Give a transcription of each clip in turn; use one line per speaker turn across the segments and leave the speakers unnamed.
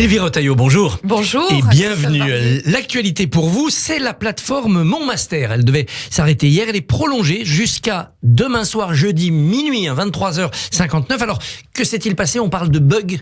Sylvie Retailleau, bonjour.
Bonjour.
Et bienvenue. L'actualité pour vous, c'est la plateforme Mon Master. Elle devait s'arrêter hier, elle est prolongée jusqu'à demain soir, jeudi minuit, 23h59. Alors, que s'est-il passé? On parle de bugs.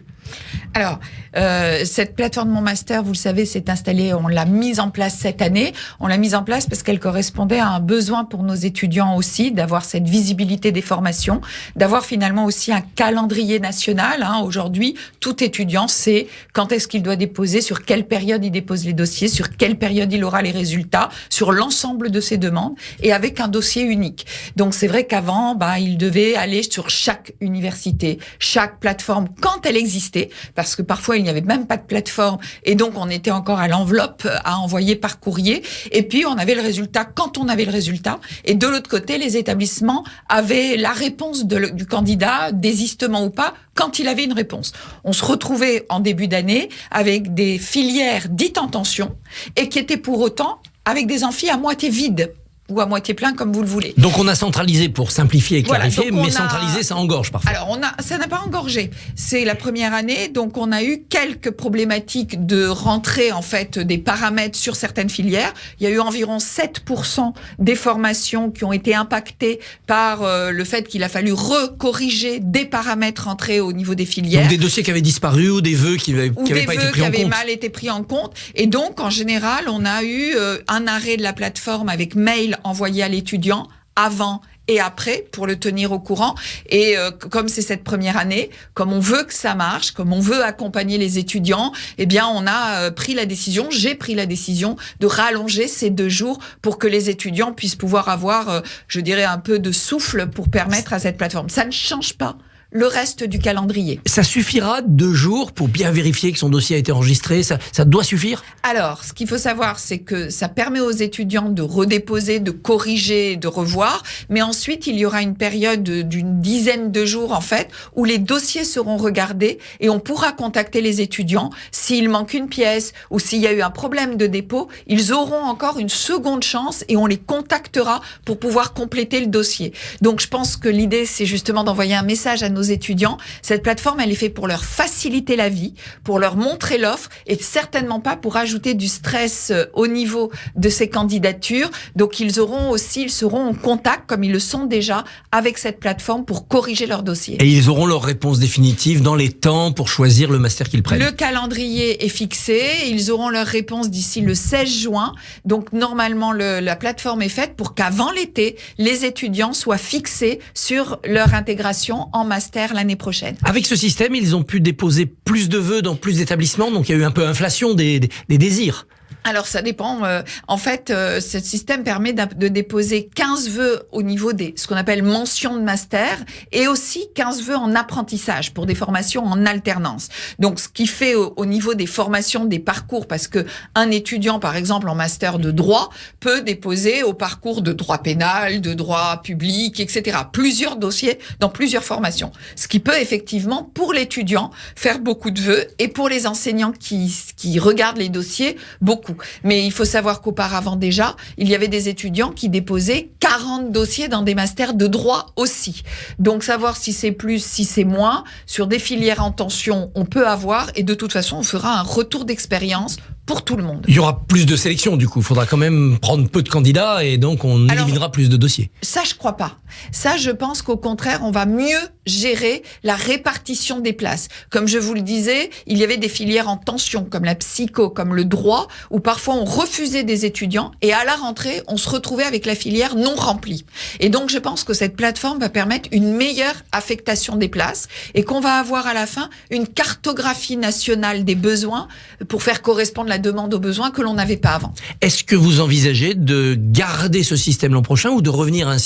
Alors, cette plateforme Mon Master, vous le savez, s'est installée, on l'a mise en place cette année. On l'a mise en place parce qu'elle correspondait à un besoin pour nos étudiants aussi, d'avoir cette visibilité des formations, d'avoir finalement aussi un calendrier national. Aujourd'hui, tout étudiant sait quand est-ce qu'il doit déposer, sur quelle période il dépose les dossiers, sur quelle période il aura les résultats, sur l'ensemble de ses demandes, et avec un dossier unique. Donc, c'est vrai qu'avant, il devait aller sur chaque université, chaque plateforme, quand elle existait, parce que parfois il n'y avait même pas de plateforme et donc on était encore à l'enveloppe à envoyer par courrier, et puis on avait le résultat quand on avait le résultat, et de l'autre côté les établissements avaient la réponse du candidat, désistement ou pas, quand il avait une réponse. On se retrouvait en début d'année avec des filières dites en tension et qui étaient pour autant avec des amphis à moitié vides ou à moitié plein, comme vous le voulez.
Donc on a centralisé pour simplifier et clarifier,
voilà,
mais centraliser, ça engorge parfois.
Alors ça n'a pas engorgé. C'est la première année, donc on a eu quelques problématiques de rentrée en fait des paramètres sur certaines filières. Il y a eu environ 7% des formations qui ont été impactées par le fait qu'il a fallu recorriger des paramètres rentrés au niveau des filières.
Donc des dossiers qui avaient disparu ou des vœux qui n'avaient pas été pris en compte. Ou des vœux qui avaient
mal été pris en compte. Et donc en général, on a eu un arrêt de la plateforme avec mail envoyé à l'étudiant avant et après pour le tenir au courant. Et comme c'est cette première année, comme on veut que ça marche, comme on veut accompagner les étudiants, eh bien on a pris la décision, j'ai pris la décision de rallonger ces 2 jours pour que les étudiants puissent pouvoir avoir, je dirais, un peu de souffle pour permettre à cette plateforme. Ça ne change pas le reste du calendrier.
Ça suffira 2 jours pour bien vérifier que son dossier a été enregistré? Ça doit suffire?
Alors, ce qu'il faut savoir, c'est que ça permet aux étudiants de redéposer, de corriger, de revoir. Mais ensuite, il y aura une période d'une dizaine de jours, en fait, où les dossiers seront regardés et on pourra contacter les étudiants. S'il manque une pièce ou s'il y a eu un problème de dépôt, ils auront encore une seconde chance et on les contactera pour pouvoir compléter le dossier. Donc, je pense que l'idée, c'est justement d'envoyer un message à nos étudiants. Cette plateforme, elle est faite pour leur faciliter la vie, pour leur montrer l'offre et certainement pas pour ajouter du stress au niveau de ces candidatures. Donc, ils seront en contact, comme ils le sont déjà, avec cette plateforme pour corriger leur dossier.
Et ils auront leur réponse définitive dans les temps pour choisir le master qu'ils prennent.
Le calendrier est fixé. Ils auront leur réponse d'ici le 16 juin. Donc, normalement, la plateforme est faite pour qu'avant l'été, les étudiants soient fixés sur leur intégration en master l'année prochaine.
Avec ce système, ils ont pu déposer plus de vœux dans plus d'établissements, donc il y a eu un peu inflation des désirs.
Alors, ça dépend. En fait, ce système permet de déposer 15 vœux au niveau des ce qu'on appelle mentions de master et aussi 15 vœux en apprentissage pour des formations en alternance. Donc, ce qui fait au niveau des formations, des parcours, parce que un étudiant, par exemple, en master de droit, peut déposer au parcours de droit pénal, de droit public, etc. Plusieurs dossiers dans plusieurs formations. Ce qui peut effectivement, pour l'étudiant, faire beaucoup de vœux et pour les enseignants qui regardent les dossiers, beaucoup. Mais il faut savoir qu'auparavant déjà, il y avait des étudiants qui déposaient 40 dossiers dans des masters de droit aussi. Donc savoir si c'est plus, si c'est moins, sur des filières en tension, on peut avoir, et de toute façon, on fera un retour d'expérience pour tout le monde.
Il y aura plus de sélection du coup, il faudra quand même prendre peu de candidats et donc on éliminera plus de dossiers.
Ça, je crois pas. Ça, je pense qu'au contraire, on va mieux gérer la répartition des places. Comme je vous le disais, il y avait des filières en tension, comme la psycho, comme le droit, où parfois on refusait des étudiants et à la rentrée, on se retrouvait avec la filière non remplie. Et donc, je pense que cette plateforme va permettre une meilleure affectation des places et qu'on va avoir à la fin une cartographie nationale des besoins pour faire correspondre la demande aux besoins que l'on n'avait pas avant.
Est-ce que vous envisagez de garder ce système l'an prochain ou de revenir au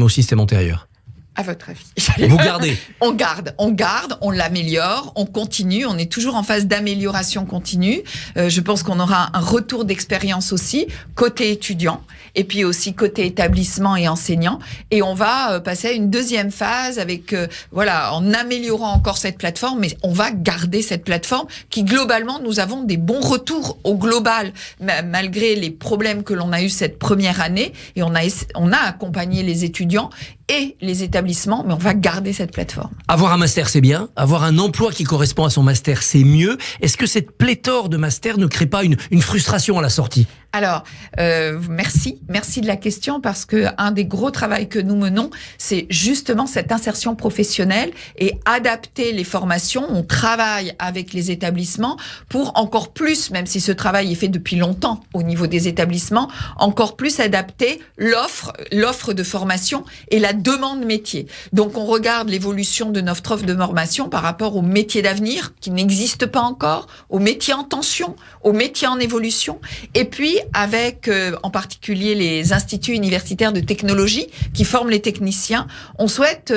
système antérieur?
À votre avis?
Vous gardez?
On garde, on l'améliore, on continue, on est toujours en phase d'amélioration continue. Je pense qu'on aura un retour d'expérience aussi, côté étudiant, et puis aussi côté établissement et enseignant. Et on va passer à une deuxième phase avec, en améliorant encore cette plateforme, mais on va garder cette plateforme qui, globalement, nous avons des bons retours au global, malgré les problèmes que l'on a eu cette première année. Et on a accompagné les étudiants et les établissements, mais on va garder cette plateforme.
Avoir un master, c'est bien. Avoir un emploi qui correspond à son master, c'est mieux. Est-ce que cette pléthore de masters ne crée pas une frustration à la sortie ?
Alors, merci de la question, parce que un des gros travaux que nous menons, c'est justement cette insertion professionnelle et adapter les formations. On travaille avec les établissements pour encore plus, même si ce travail est fait depuis longtemps au niveau des établissements, encore plus adapter l'offre de formation et la demande métier. Donc, on regarde l'évolution de notre offre de formation par rapport aux métiers d'avenir qui n'existent pas encore, aux métiers en tension, aux métiers en évolution, et puis avec en particulier les instituts universitaires de technologie qui forment les techniciens. On souhaite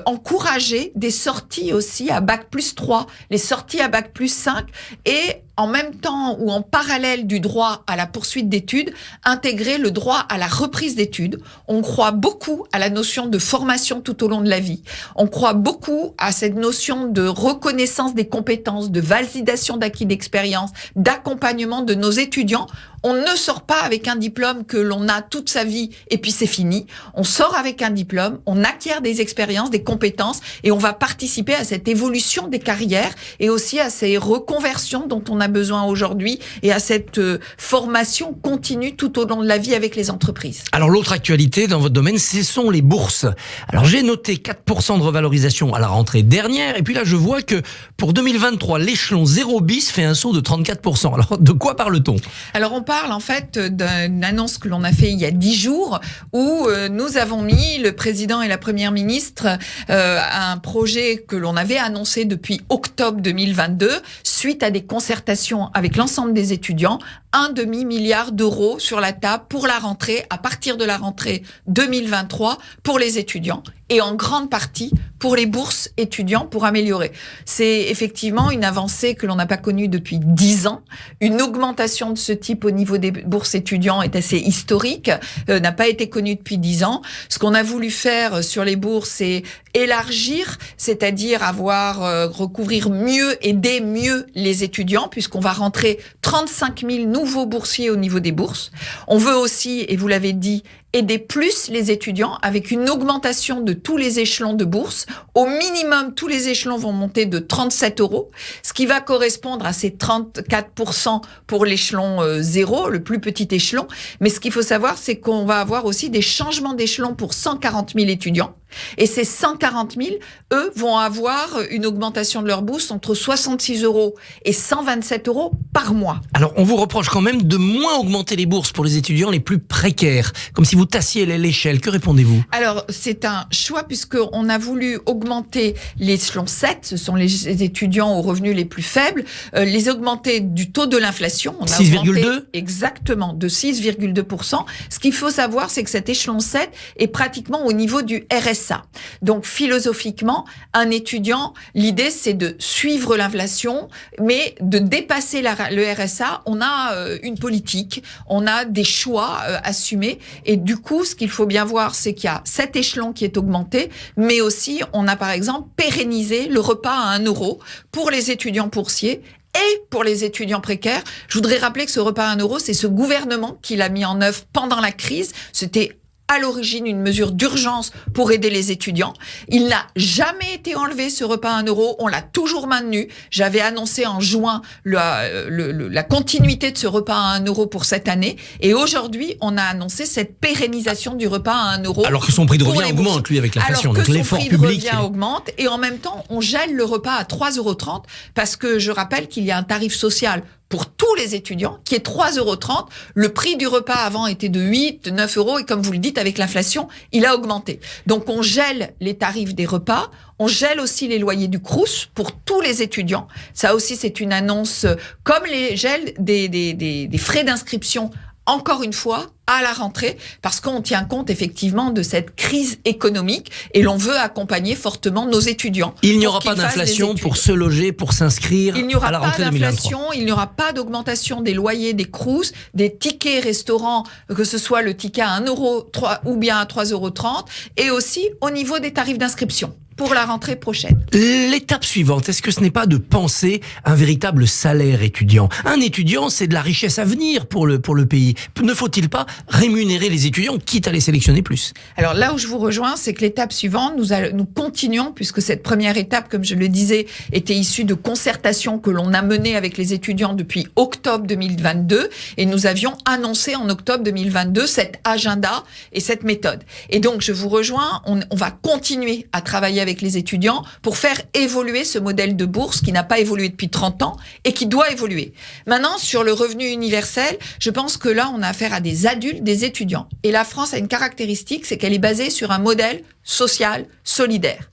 encourager des sorties aussi à Bac+3, les sorties à Bac+5, et en même temps ou en parallèle du droit à la poursuite d'études, intégrer le droit à la reprise d'études. On croit beaucoup à la notion de formation tout au long de la vie. On croit beaucoup à cette notion de reconnaissance des compétences, de validation d'acquis d'expérience, d'accompagnement de nos étudiants. On ne sort pas avec un diplôme que l'on a toute sa vie et puis c'est fini. On sort avec un diplôme, on acquiert des expériences, des compétences, et on va participer à cette évolution des carrières et aussi à ces reconversions dont on a besoin aujourd'hui et à cette formation continue tout au long de la vie avec les entreprises.
Alors l'autre actualité dans votre domaine, ce sont les bourses. Alors j'ai noté 4% de revalorisation à la rentrée dernière, et puis là je vois que pour 2023, l'échelon 0 bis fait un saut de 34%. Alors de quoi parle-t-on ?
Alors on parle en fait d'une annonce que l'on a fait il y a 10 jours où nous avons mis, le président et la première ministre, un projet que l'on avait annoncé depuis octobre 2022 suite à des concertations avec l'ensemble des étudiants, 1,5 milliard d'euros sur la table pour la rentrée, à partir de la rentrée 2023 pour les étudiants, et en grande partie pour les bourses étudiants pour améliorer. C'est effectivement une avancée que l'on n'a pas connue depuis 10 ans. Une augmentation de ce type au niveau des bourses étudiants est assez historique, n'a pas été connue depuis 10 ans. Ce qu'on a voulu faire sur les bourses, c'est élargir, c'est-à-dire recouvrir mieux, aider mieux les étudiants, puisqu'on va rentrer 35 000 nouveaux boursiers au niveau des bourses. On veut aussi, et vous l'avez dit, aider plus les étudiants avec une augmentation de tous les échelons de bourse. Au minimum, tous les échelons vont monter de 37 €, ce qui va correspondre à ces 34% pour l'échelon 0, le plus petit échelon. Mais ce qu'il faut savoir, c'est qu'on va avoir aussi des changements d'échelon pour 140 000 étudiants. Et ces 140 000, eux, vont avoir une augmentation de leur bourse entre 66 € et 127 € par mois.
Alors, on vous reproche quand même de moins augmenter les bourses pour les étudiants les plus précaires, comme si vous tassiez l'échelle. Que répondez-vous ?
Alors, c'est un choix puisqu'on a voulu augmenter l'échelon 7, ce sont les étudiants aux revenus les plus faibles, les augmenter du taux de l'inflation.
6,2 ?
Exactement, de 6,2%. Ce qu'il faut savoir, c'est que cet échelon 7 est pratiquement au niveau du RSA. Donc, philosophiquement, un étudiant, l'idée, c'est de suivre l'inflation, mais de dépasser le RSA. On a une politique, on a des choix assumés. Et du coup, ce qu'il faut bien voir, c'est qu'il y a cet échelon qui est augmenté, mais aussi, on a par exemple pérennisé le repas à 1 € pour les étudiants boursiers et pour les étudiants précaires. Je voudrais rappeler que ce repas à 1 €, c'est ce gouvernement qui l'a mis en œuvre pendant la crise. C'était à l'origine une mesure d'urgence pour aider les étudiants. Il n'a jamais été enlevé, ce repas à 1 €. On l'a toujours maintenu. J'avais annoncé en juin la continuité de ce repas à 1 € pour cette année. Et aujourd'hui, on a annoncé cette pérennisation du repas à 1 €.
Alors que son prix de revient augmente, lui, avec l'inflation.
Alors que
donc
son
l'effort
prix de
public
revient augmente. Et en même temps, on gèle le repas à 3,30 € parce que je rappelle qu'il y a un tarif social pour tous les étudiants, qui est 3,30 €. Le prix du repas avant était de 8, de 9 €, et comme vous le dites, avec l'inflation, il a augmenté. Donc on gèle les tarifs des repas, on gèle aussi les loyers du Crous pour tous les étudiants. Ça aussi, c'est une annonce, comme les gels des frais d'inscription, encore une fois, à la rentrée, parce qu'on tient compte effectivement de cette crise économique et l'on veut accompagner fortement nos étudiants.
Il n'y aura pas d'inflation pour se loger, pour s'inscrire à la rentrée 2023.
Il n'y aura pas d'inflation, il n'y aura pas d'augmentation des loyers des Crous, des tickets restaurants, que ce soit le ticket à 1 € ou bien à 3,30 € et aussi au niveau des tarifs d'inscription. pour la rentrée prochaine.
L'étape suivante, est-ce que ce n'est pas de penser un véritable salaire étudiant? Un étudiant, c'est de la richesse à venir pour le pays. Ne faut-il pas rémunérer les étudiants, quitte à les sélectionner plus?
Alors là où je vous rejoins, c'est que l'étape suivante, nous continuons, puisque cette première étape, comme je le disais, était issue de concertations que l'on a menées avec les étudiants depuis octobre 2022, et nous avions annoncé en octobre 2022 cet agenda et cette méthode. Et donc, je vous rejoins, on va continuer à travailler avec les étudiants pour faire évoluer ce modèle de bourse qui n'a pas évolué depuis 30 ans et qui doit évoluer. Maintenant, sur le revenu universel, je pense que là, on a affaire à des adultes, des étudiants. Et la France a une caractéristique, c'est qu'elle est basée sur un modèle social, solidaire.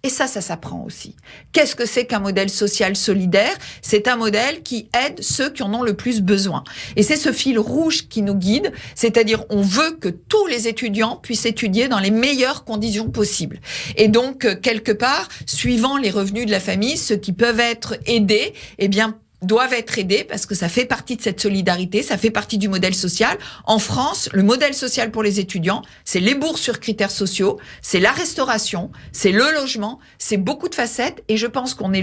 Et ça s'apprend aussi. Qu'est-ce que c'est qu'un modèle social solidaire? C'est un modèle qui aide ceux qui en ont le plus besoin. Et c'est ce fil rouge qui nous guide, c'est-à-dire on veut que tous les étudiants puissent étudier dans les meilleures conditions possibles. Et donc, quelque part, suivant les revenus de la famille, ceux qui peuvent être aidés, eh bien, doivent être aidés parce que ça fait partie de cette solidarité, ça fait partie du modèle social. En France, le modèle social pour les étudiants, c'est les bourses sur critères sociaux, c'est la restauration, c'est le logement, c'est beaucoup de facettes et je pense qu'on est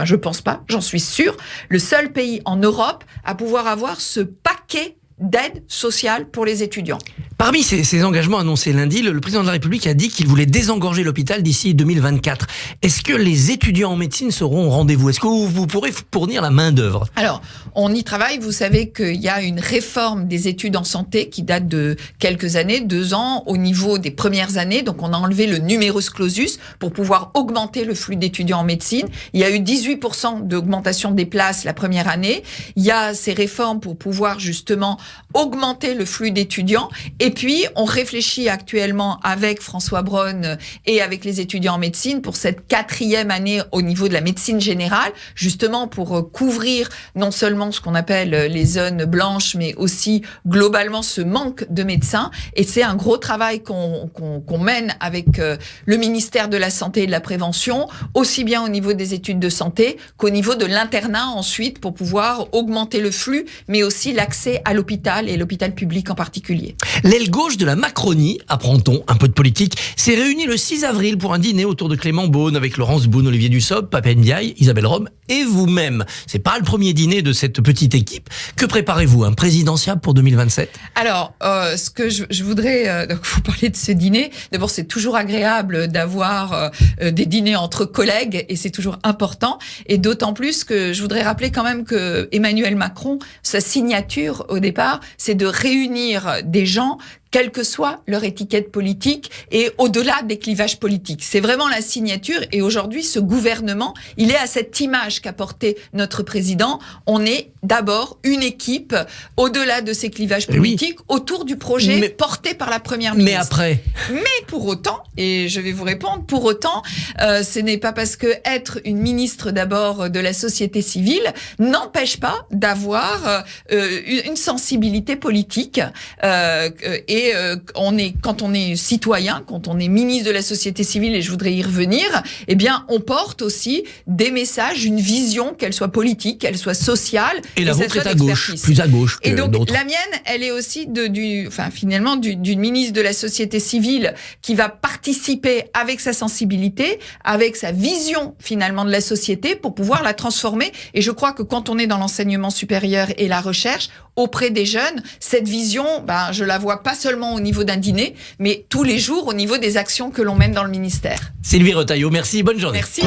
je pense pas, j'en suis sûre, le seul pays en Europe à pouvoir avoir ce paquet d'aide sociale pour les étudiants.
Parmi ces engagements annoncés lundi, le président de la République a dit qu'il voulait désengorger l'hôpital d'ici 2024. Est-ce que les étudiants en médecine seront au rendez-vous? Est-ce que vous pourrez fournir la main-d'œuvre?
Alors, on y travaille. Vous savez qu'il y a une réforme des études en santé qui date de quelques années, 2 ans, au niveau des premières années. Donc, on a enlevé le numerus clausus pour pouvoir augmenter le flux d'étudiants en médecine. Il y a eu 18% d'augmentation des places la première année. Il y a ces réformes pour pouvoir justement augmenter le flux d'étudiants. Et puis, on réfléchit actuellement avec François Braun et avec les étudiants en médecine pour cette 4e année au niveau de la médecine générale, justement pour couvrir non seulement ce qu'on appelle les zones blanches, mais aussi globalement ce manque de médecins. Et c'est un gros travail qu'on mène avec le ministère de la Santé et de la Prévention, aussi bien au niveau des études de santé qu'au niveau de l'internat ensuite, pour pouvoir augmenter le flux, mais aussi l'accès à l'hôpital et l'hôpital public en particulier.
L'aile gauche de la Macronie, apprend-on, un peu de politique, s'est réunie le 6 avril pour un dîner autour de Clément Beaune avec Laurence Boone, Olivier Dussopt, Pape Ndiaye, Isabelle Rome et vous-même. C'est pas le premier dîner de cette petite équipe. Que préparez-vous, un présidentiable pour 2027?
Alors, ce que je voudrais donc vous parler de ce dîner. D'abord, c'est toujours agréable d'avoir des dîners entre collègues et c'est toujours important. Et d'autant plus que je voudrais rappeler quand même que Emmanuel Macron, sa signature au départ, c'est de réunir des gens quelle que soit leur étiquette politique et au-delà des clivages politiques. C'est vraiment la signature et aujourd'hui, ce gouvernement, il est à cette image qu'a porté notre président. On est d'abord une équipe au-delà de ces clivages politiques autour du projet porté par la première ministre.
Mais après?
Mais pour autant, et je vais vous répondre, pour autant, ce n'est pas parce que être une ministre d'abord de la société civile n'empêche pas d'avoir une sensibilité politique et quand on est citoyen, quand on est ministre de la société civile, et je voudrais y revenir, eh bien, on porte aussi des messages, une vision, qu'elle soit politique, qu'elle soit sociale.
Et la vôtre est à gauche, plus à gauche que d'autres.
Et donc, la mienne, elle est aussi d'une ministre de la société civile qui va participer avec sa sensibilité, avec sa vision, finalement, de la société pour pouvoir la transformer. Et je crois que quand on est dans l'enseignement supérieur et la recherche, auprès des jeunes, cette vision, je la vois pas seulement au niveau d'un dîner, mais tous les jours au niveau des actions que l'on mène dans le ministère.
Sylvie Retailleau, merci, bonne journée.
Merci.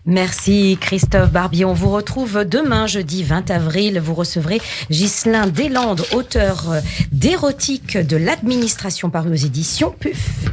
Merci Christophe Barbier. On vous retrouve demain, jeudi 20 avril. Vous recevrez Ghislain Deslandes, auteur d'érotique de l'administration paru aux éditions PUF.